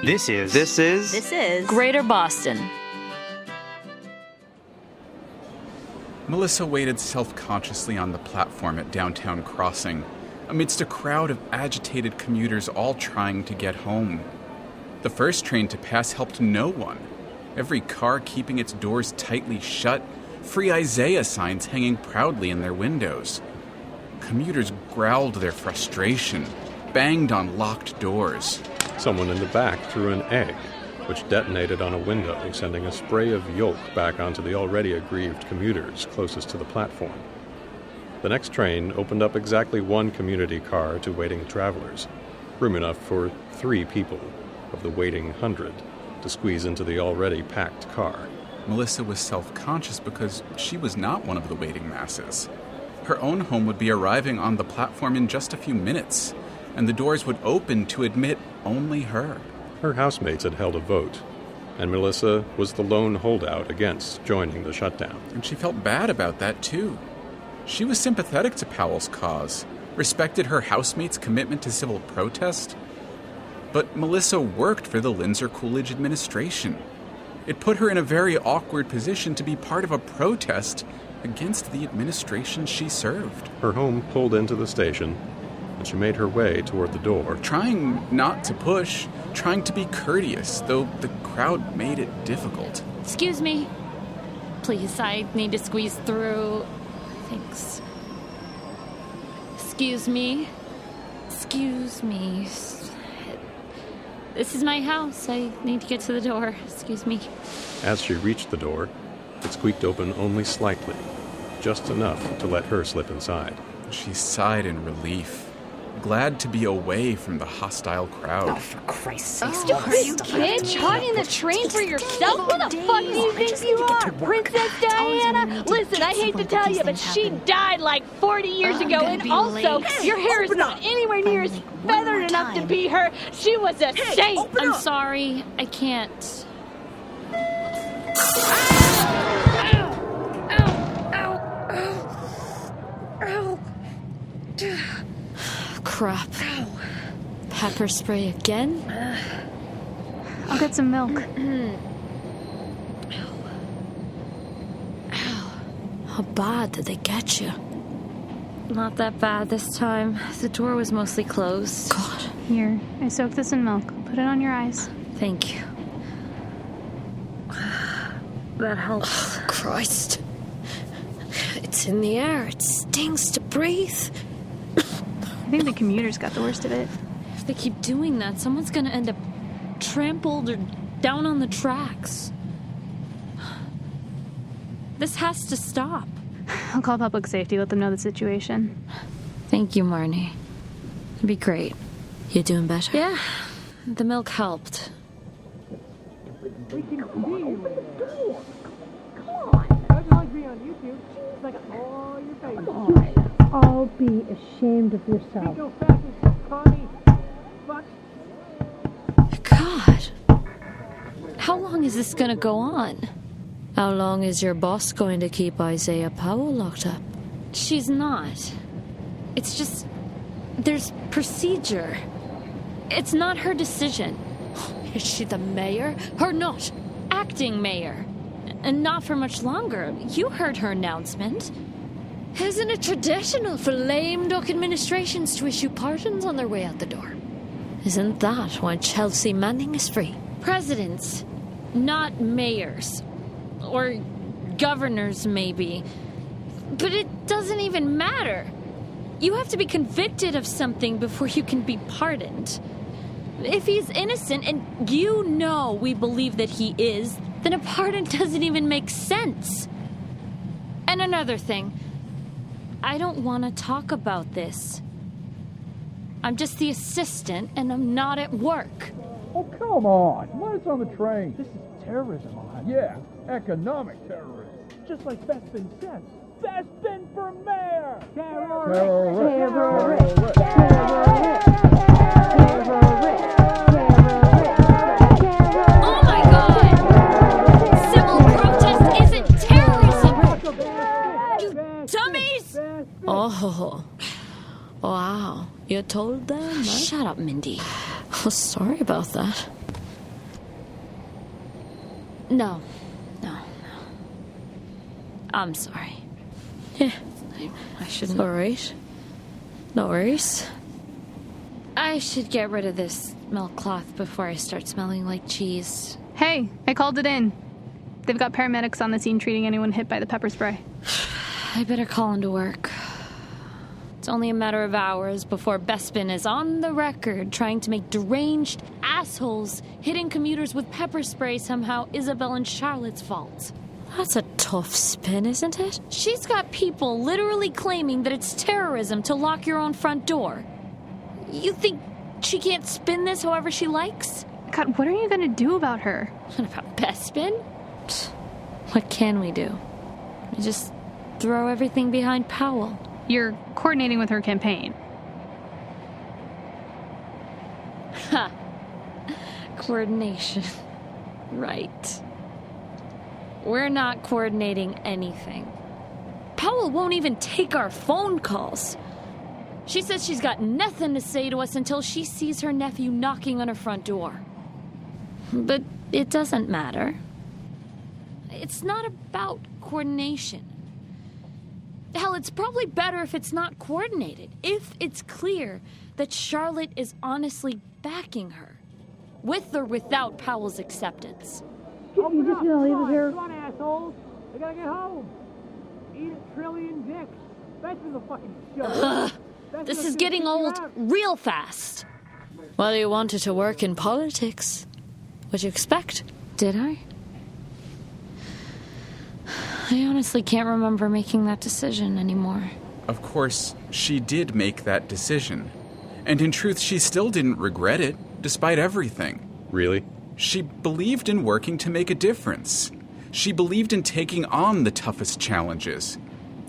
This is Greater Boston. Melissa waited self-consciously on the platform at Downtown Crossing, amidst a crowd of agitated commuters all trying to get home. The first train to pass helped no one, every car keeping its doors tightly shut, Free Isaiah signs hanging proudly in their windows. Commuters growled their frustration, banged on locked doors. Someone in the back threw an egg, which detonated on a window, sending a spray of yolk back onto the already aggrieved commuters closest to the platform. The next train opened up exactly one community car to waiting travelers, room enough for 3 people of the waiting 100 to squeeze into the already packed car. Melissa was self-conscious because she was not one of the waiting masses. Her own home would be arriving on the platform in just a few minutes, and the doors would open to admit only her. Her housemates had held a vote, and Melissa was the lone holdout against joining the shutdown. And she felt bad about that, too. She was sympathetic to Powell's cause, respected her housemates' commitment to civil protest. But Melissa worked for the Lindsay Coolidge administration. It put her in a very awkward position to be part of a protest against the administration she served. Her home pulled into the station, and she made her way toward the door. Trying not to push, trying to be courteous, though the crowd made it difficult. Excuse me. Please, I need to squeeze through. Thanks. Excuse me. Excuse me. This is my house. I need to get to the door. Excuse me. As she reached the door, it squeaked open only slightly, just enough to let her slip inside. She sighed in relief, glad to be away from the hostile crowd. Oh, for Christ's sake. Are you kids hogging the train for yourself? Who the fuck do you think you are? Princess Diana? Listen, I hate to tell you, but she died like 40 years ago, and also, your hair is not anywhere near as feathered enough to be her. She was a saint. I'm sorry. I can't. Crap. Pepper spray again? I'll get some milk. How bad did they get you? Not that bad this time. The door was mostly closed. God. Here, I soaked this in milk. Put it on your eyes. Thank you. That helps. Oh, Christ. It's in the air. It stings to breathe. I think the commuters got the worst of it. If they keep doing that, someone's gonna end up trampled or down on the tracks. This has to stop. I'll call public safety, let them know the situation. Thank you, Marnie. It'd be great. You doing better? Yeah, the milk helped. All be ashamed of yourself. God. How long is this gonna go on? How long is your boss going to keep Isaiah Powell locked up? She's not. It's just... there's procedure. It's not her decision. Is she the mayor or not? Acting mayor. And not for much longer. You heard her announcement. Isn't it traditional for lame duck administrations to issue pardons on their way out the door? Isn't that why Chelsea Manning is free? Presidents, not mayors. Or governors, maybe. But it doesn't even matter. You have to be convicted of something before you can be pardoned. If he's innocent, and you know we believe that he is, then a pardon doesn't even make sense. And another thing, I don't want to talk about this. I'm just the assistant, and I'm not at work. Oh, come on. Let us on the train. This is terrorism. Yeah, economic terrorism. Just like Bespin said. Bespin for mayor! Terrorist! Terrorist! Terrorist! Oh my God! Civil protest isn't terrorism! You dummies! Oh, wow. You told them? Shut up, Mindy. Oh, sorry about that. No. I'm sorry. Yeah. I shouldn't. All right. No worries. I should get rid of this milk cloth before I start smelling like cheese. Hey, I called it in. They've got paramedics on the scene treating anyone hit by the pepper spray. I better call into work. It's only a matter of hours before Bespin is on the record trying to make deranged assholes hitting commuters with pepper spray somehow Isabel and Charlotte's fault. That's a tough spin, isn't it? She's got people literally claiming that it's terrorism to lock your own front door. You think she can't spin this however she likes? God, what are you going to do about her? What about Bespin? What can we do? We just throw everything behind Powell. You're coordinating with her campaign. Ha! Coordination. Right. We're not coordinating anything. Powell won't even take our phone calls. She says she's got nothing to say to us until she sees her nephew knocking on her front door. But it doesn't matter. It's not about coordination. Hell, it's probably better if it's not coordinated. If it's clear that Charlotte is honestly backing her. With or without Powell's acceptance. You just gonna leave us here? Come on, assholes. I gotta get home. Eat a trillion dicks. That's the fucking show. This is getting old real fast. Well, you wanted to work in politics. What'd you expect? Did I? I honestly can't remember making that decision anymore. Of course, she did make that decision. And in truth, she still didn't regret it, despite everything. Really? She believed in working to make a difference. She believed in taking on the toughest challenges.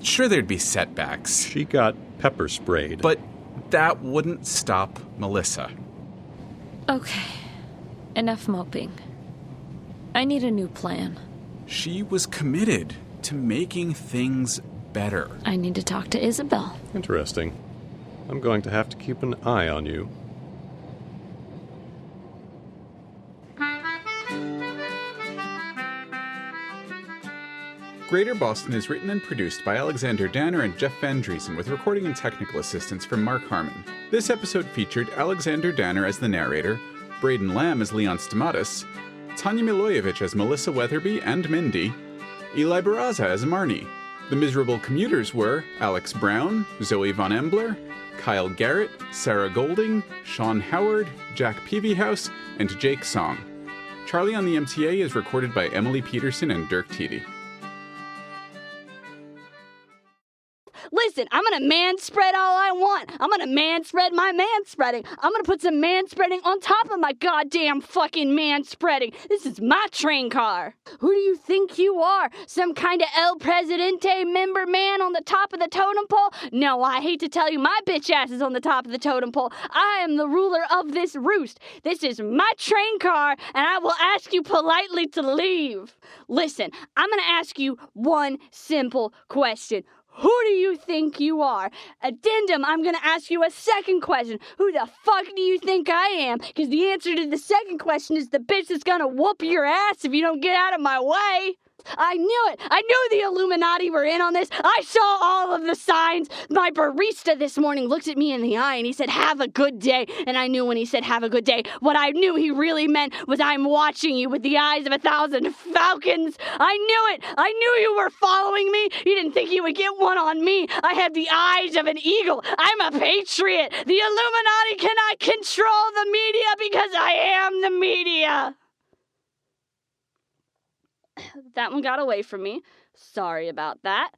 Sure, there'd be setbacks. She got pepper sprayed. But that wouldn't stop Melissa. Okay. Enough moping. I need a new plan. She was committed to making things better. I need to talk to Isabel. Interesting. I'm going to have to keep an eye on you. Greater Boston is written and produced by Alexander Danner and Jeff Van Dreason with recording and technical assistance from Marck Harmon. This episode featured Alexander Danner as the narrator, Braden Lamb as Leon Stamatis, Tanja Milojevic as Melissa Weatherby and Mindy, Eli Baraza as Marnie. The miserable commuters were Alex Brown, Zoe von Embler, Kyle Garrett, Sarah Golding, Sean Howard, Jack Pevyhouse, and Jake Song. Charlie on the MTA is recorded by Emily Peterson and Dirk Tiede. Listen, I'm gonna man-spread all I want. I'm gonna man-spread my man-spreading. I'm gonna put some man-spreading on top of my goddamn fucking man-spreading. This is my train car. Who do you think you are? Some kind of El Presidente member man on the top of the totem pole? No, I hate to tell you, my bitch ass is on the top of the totem pole. I am the ruler of this roost. This is my train car, and I will ask you politely to leave. Listen, I'm gonna ask you one simple question. Who do you think you are? Addendum, I'm going to ask you a second question. Who the fuck do you think I am? Because the answer to the second question is the bitch that's going to whoop your ass if you don't get out of my way. I knew it. I knew the Illuminati were in on this. I saw all of the signs. My barista this morning looked at me in the eye and he said, "Have a good day." And I knew when he said, "Have a good day," what I knew he really meant was, "I'm watching you with the eyes of 1,000 falcons." I knew it. I knew you were following me. You didn't think you would get one on me. I had the eyes of an eagle. I'm a patriot. The Illuminati cannot control the media because I am the media. That one got away from me. Sorry about that.